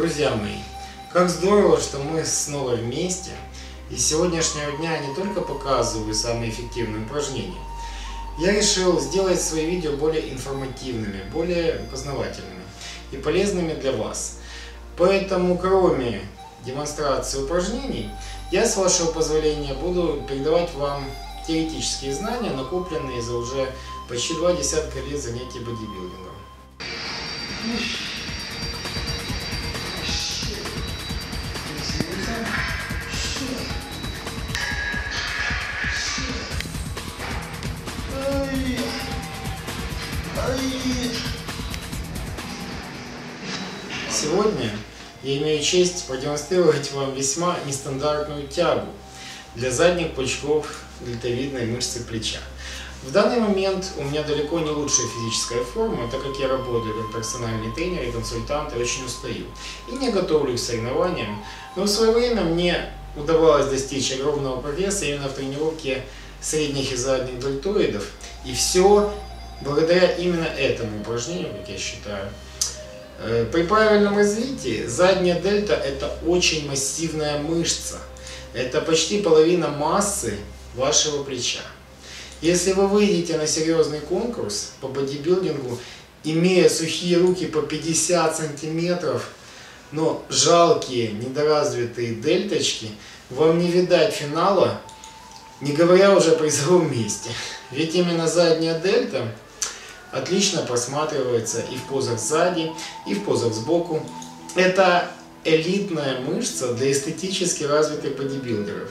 Друзья мои, как здорово, что мы снова вместе. И с сегодняшнего дня я не только показываю самые эффективные упражнения. Я решил сделать свои видео более информативными, более познавательными и полезными для вас. Поэтому, кроме демонстрации упражнений, я, с вашего позволения, буду передавать вам теоретические знания, накопленные за уже почти 2 десятка лет занятий бодибилдингом. Сегодня я имею честь продемонстрировать вам весьма нестандартную тягу для задних пучков дельтовидной мышцы плеча. В данный момент у меня далеко не лучшая физическая форма, так как я работаю как персональный тренер и консультант и очень устаю. И не готовлюсь к соревнованиям, но в свое время мне удавалось достичь огромного прогресса именно в тренировке средних и задних дельтоидов. И все благодаря именно этому упражнению, как я считаю. При правильном развитии задняя дельта — это очень массивная мышца. Это почти половина массы вашего плеча. Если вы выйдете на серьезный конкурс по бодибилдингу, имея сухие руки по 50 сантиметров, но жалкие, недоразвитые дельточки, вам не видать финала, не говоря уже о призовом месте. Ведь именно задняя дельта отлично просматривается и в позах сзади, и в позах сбоку. Это элитная мышца для эстетически развитых бодибилдеров.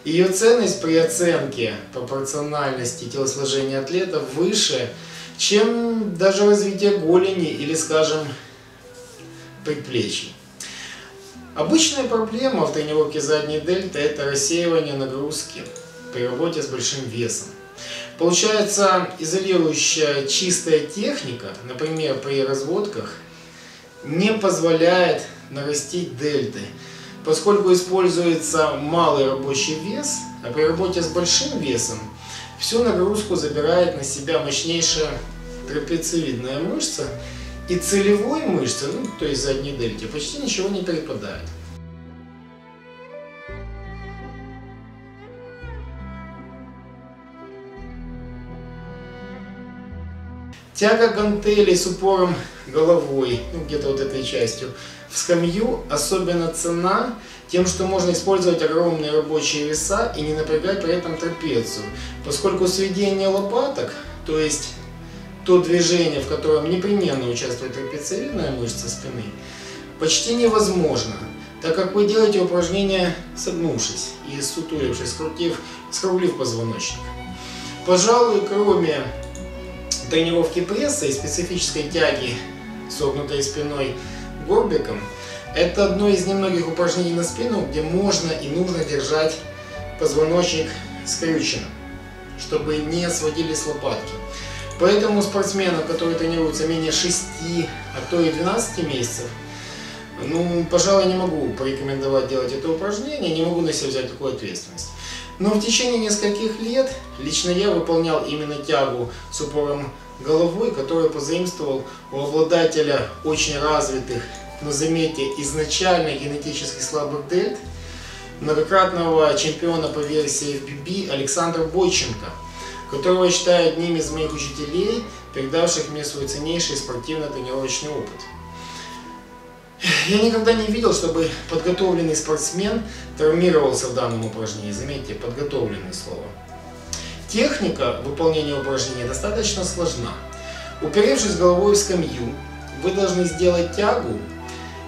Ее ценность при оценке пропорциональности телосложения атлета выше, чем даже развитие голени или, скажем, предплечий. Обычная проблема в тренировке задней дельты — это рассеивание нагрузки при работе с большим весом. Получается, изолирующая чистая техника, например, при разводках, не позволяет нарастить дельты, поскольку используется малый рабочий вес, а при работе с большим весом всю нагрузку забирает на себя мощнейшая трапециевидная мышца, и целевой мышце, то есть задней дельте, почти ничего не перепадает. Тяга гантелей с упором головой, где-то вот этой частью, в скамью особенно ценна тем, что можно использовать огромные рабочие веса и не напрягать при этом трапецию, поскольку сведение лопаток, то есть то движение, в котором непременно участвует трапециевидная мышца спины, почти невозможно, так как вы делаете упражнение согнувшись и сутулившись, скруглив позвоночник. Пожалуй, кроме тренировки пресса и специфической тяги согнутой спиной горбиком, это одно из немногих упражнений на спину, где можно и нужно держать позвоночник скрюченным, чтобы не сводились лопатки. Поэтому спортсменам, которые тренируются менее 6, а то и 12 месяцев, пожалуй, не могу порекомендовать делать это упражнение, не могу на себя взять такую ответственность. Но в течение нескольких лет лично я выполнял именно тягу с упором головой, которую позаимствовал у обладателя очень развитых, но заметьте, изначально генетически слабых дельт, многократного чемпиона по версии FBB Александра Бойченко, которого я считаю одним из моих учителей, передавших мне свой ценнейший спортивно-тренировочный опыт. Я никогда не видел, чтобы подготовленный спортсмен травмировался в данном упражнении. Заметьте, подготовленное слово. Техника выполнения упражнения достаточно сложна. Уперевшись головой в скамью, вы должны сделать тягу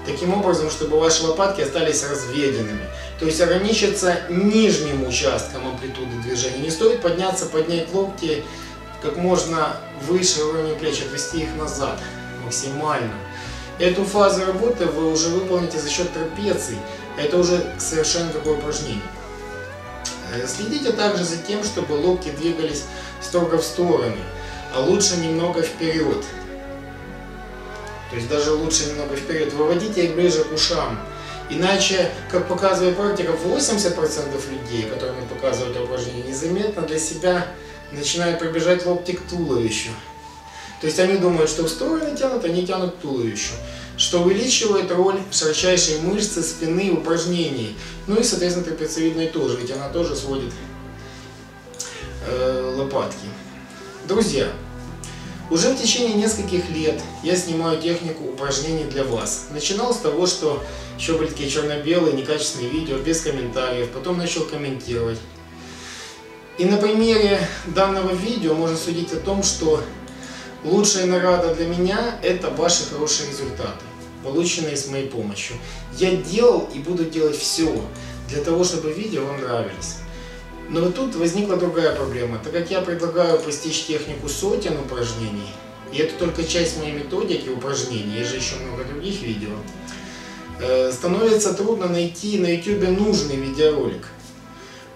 таким образом, чтобы ваши лопатки остались разведенными. То есть ограничиться нижним участком амплитуды движения. Не стоит подняться, поднять локти как можно выше уровня плеч, отвести их назад максимально. Эту фазу работы вы уже выполните за счет трапеций. Это уже совершенно другое упражнение. Следите также за тем, чтобы локти двигались строго в стороны, а лучше немного вперед. То есть даже лучше немного вперед. Выводите их ближе к ушам. Иначе, как показывает практика, 80% людей, которым я показываю это упражнение, незаметно для себя начинают пробежать локти к туловищу. То есть они думают, что в стороны тянут, они тянут к туловищу. что увеличивает роль широчайшей мышцы спины в упражнении. Ну и, соответственно, трапециевидной тоже, ведь она тоже сводит лопатки. Друзья, уже в течение нескольких лет я снимаю технику упражнений для вас. Начинал с того, что еще были такие черно-белые, некачественные видео, без комментариев, потом начал комментировать. И на примере данного видео можно судить о том, что лучшая награда для меня – это ваши хорошие результаты, полученные с моей помощью. Я делал и буду делать все для того, чтобы видео вам нравились. Но вот тут возникла другая проблема, так как я предлагаю постичь технику сотен упражнений, и это только часть моей методики упражнений, есть же еще много других видео, становится трудно найти на YouTube нужный видеоролик.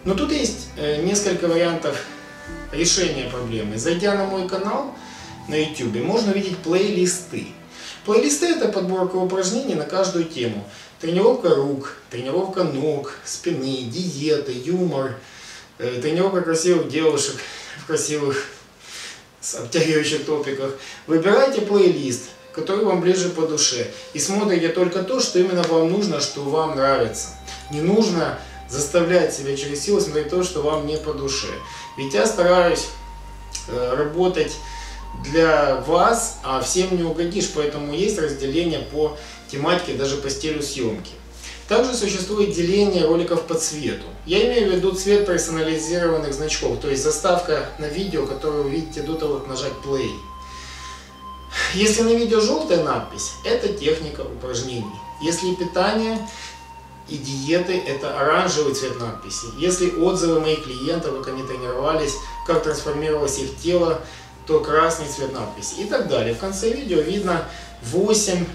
Но тут есть несколько вариантов решения проблемы. Зайдя на мой канал на YouTube, можно увидеть плейлисты. Плейлисты – это подборка упражнений на каждую тему. Тренировка рук, тренировка ног, спины, диеты, юмор, тренировка красивых девушек в красивых обтягивающих топиках. Выбирайте плейлист, который вам ближе по душе, и смотрите только то, что именно вам нужно, что вам нравится. Не нужно заставлять себя через силу смотреть то, что вам не по душе. Ведь я стараюсь работать для вас, а всем не угодишь, поэтому есть разделение по тематике, даже по стилю съемки. Также существует деление роликов по цвету. Я имею в виду цвет персонализированных значков, то есть заставка на видео, которую вы видите до того, как нажать play. Если на видео желтая надпись, это техника упражнений. Если питание и диеты, это оранжевый цвет надписи. Если отзывы моих клиентов, как они тренировались, как трансформировалось их тело, то красный цвет надписи и так далее. В конце видео видно 8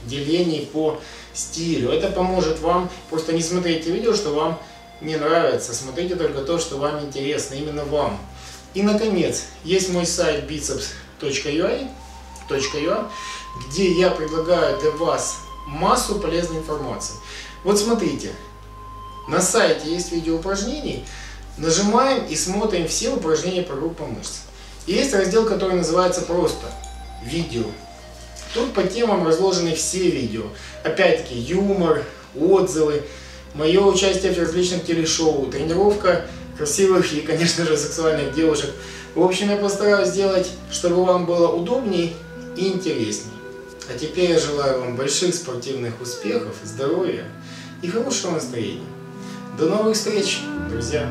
делений по стилю. Это поможет вам. Просто не смотрите видео, что вам не нравится. Смотрите только то, что вам интересно, именно вам. И, наконец, есть мой сайт biceps.ua, где я предлагаю для вас массу полезной информации. Вот смотрите, на сайте есть видео упражнений. Нажимаем и смотрим все упражнения по группам мышц. И есть раздел, который называется просто «Видео». Тут по темам разложены все видео. Опять-таки юмор, отзывы, мое участие в различных телешоу, тренировка красивых и, конечно же, сексуальных девушек. В общем, я постараюсь сделать, чтобы вам было удобней и интересней. А теперь я желаю вам больших спортивных успехов, здоровья и хорошего настроения. До новых встреч, друзья!